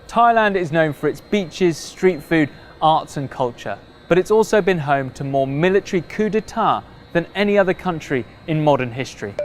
Thailand is known for its beaches, street food, arts and culture, but it's also been home to more military coups d'etat than any other country in modern history.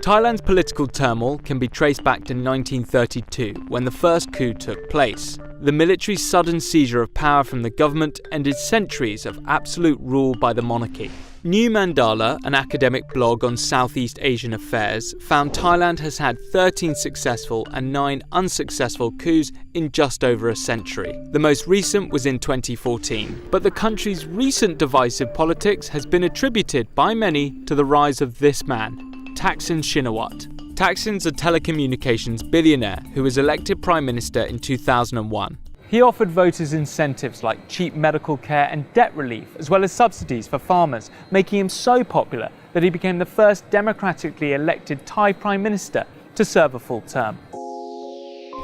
Thailand's political turmoil can be traced back to 1932, when the first coup took place. The military's sudden seizure of power from the government ended centuries of absolute rule by the monarchy. New Mandala, an academic blog on Southeast Asian affairs, found Thailand has had 13 successful and 9 unsuccessful coups in just over a century. The most recent was in 2014. But the country's recent divisive politics has been attributed by many to the rise of this man, Thaksin Shinawatra. Thaksin's a telecommunications billionaire who was elected Prime Minister in 2001. He offered voters incentives like cheap medical care and debt relief, as well as subsidies for farmers, making him so popular that he became the first democratically elected Thai Prime Minister to serve a full term.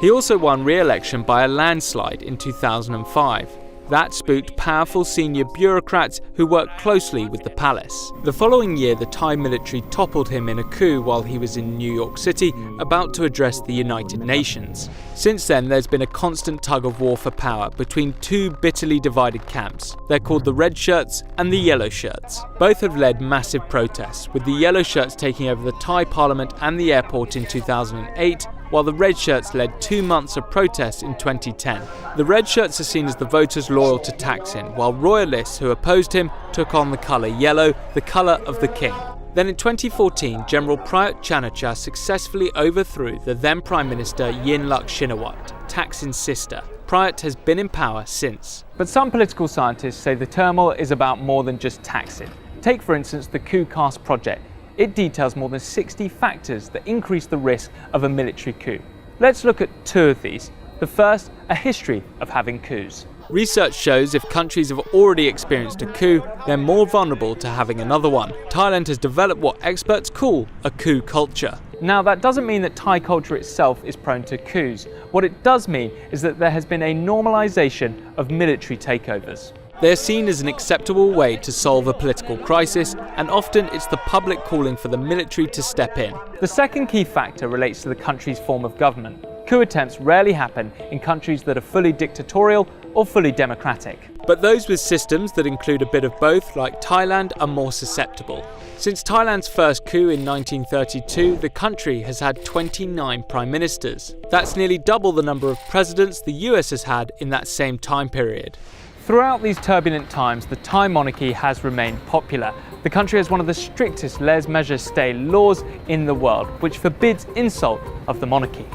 He also won re-election by a landslide in 2005. That spooked powerful senior bureaucrats who worked closely with the palace. The following year, the Thai military toppled him in a coup while he was in New York City, about to address the United Nations. Since then, there's been a constant tug of war for power between two bitterly divided camps. They're called the Red Shirts and the Yellow Shirts. Both have led massive protests, with the Yellow Shirts taking over the Thai parliament and the airport in 2008, while the Red Shirts led 2 months of protests in 2010. The Red Shirts are seen as the voters loyal to Thaksin, while royalists who opposed him took on the colour yellow, the colour of the king. Then in 2014, General Prayut Chan-o-cha successfully overthrew the then Prime Minister Yingluck Shinawatra, Thaksin's sister. Prayut has been in power since. But some political scientists say the turmoil is about more than just Thaksin. Take for instance the Coup Cast project. It details more than 60 factors that increase the risk of a military coup. Let's look at 2 of these. The first, a history of having coups. Research shows if countries have already experienced a coup, they're more vulnerable to having another one. Thailand has developed what experts call a coup culture. Now, that doesn't mean that Thai culture itself is prone to coups. What it does mean is that there has been a normalization of military takeovers. They are seen as an acceptable way to solve a political crisis, and often it's the public calling for the military to step in. The second key factor relates to the country's form of government. Coup attempts rarely happen in countries that are fully dictatorial or fully democratic. But those with systems that include a bit of both, like Thailand, are more susceptible. Since Thailand's first coup in 1932, the country has had 29 prime ministers. That's nearly double the number of presidents the US has had in that same time period. Throughout these turbulent times, the Thai monarchy has remained popular. The country has one of the strictest lèse-majesté laws in the world, which forbids insult of the monarchy.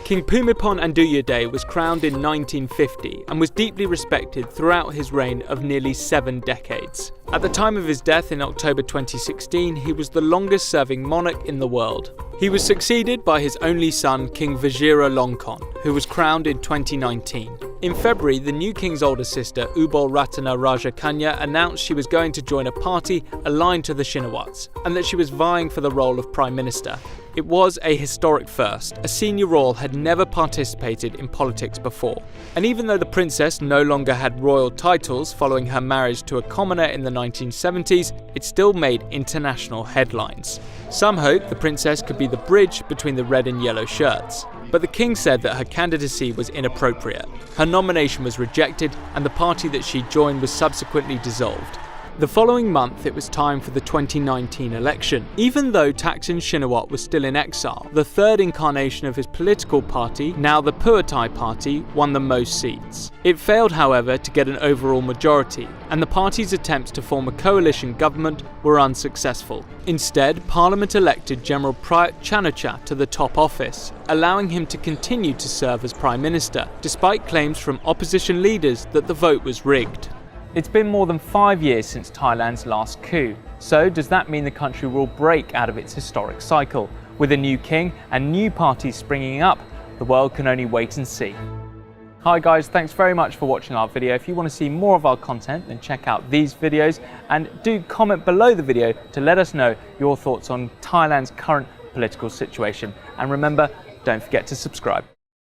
King Bhumibol Adulyadej was crowned in 1950 and was deeply respected throughout his reign of nearly 7 decades. At the time of his death in October 2016, he was the longest-serving monarch in the world. He was succeeded by his only son, King Vajiralongkorn, who was crowned in 2019. In February, the new king's older sister, Ubol Ratana Rajakanya, announced she was going to join a party aligned to the Shinawatras, and that she was vying for the role of Prime Minister. It was a historic first. A senior royal had never participated in politics before. And even though the princess no longer had royal titles following her marriage to a commoner in the 1970s, it still made international headlines. Some hoped the princess could be the bridge between the red and yellow shirts. But the king said that her candidacy was inappropriate. Her nomination was rejected, and the party that she joined was subsequently dissolved. The following month, it was time for the 2019 election. Even though Thaksin Shinawatra was still in exile, the third incarnation of his political party, now the Pheu Thai Party, won the most seats. It failed, however, to get an overall majority, and the party's attempts to form a coalition government were unsuccessful. Instead, Parliament elected General Prayut Chan-o-cha to the top office, allowing him to continue to serve as Prime Minister, despite claims from opposition leaders that the vote was rigged. It's been more than 5 years since Thailand's last coup. So does that mean the country will break out of its historic cycle? With a new king and new parties springing up, the world can only wait and see. Hi guys, thanks very much for watching our video. If you want to see more of our content, then check out these videos, and do comment below the video to let us know your thoughts on Thailand's current political situation. And remember, don't forget to subscribe.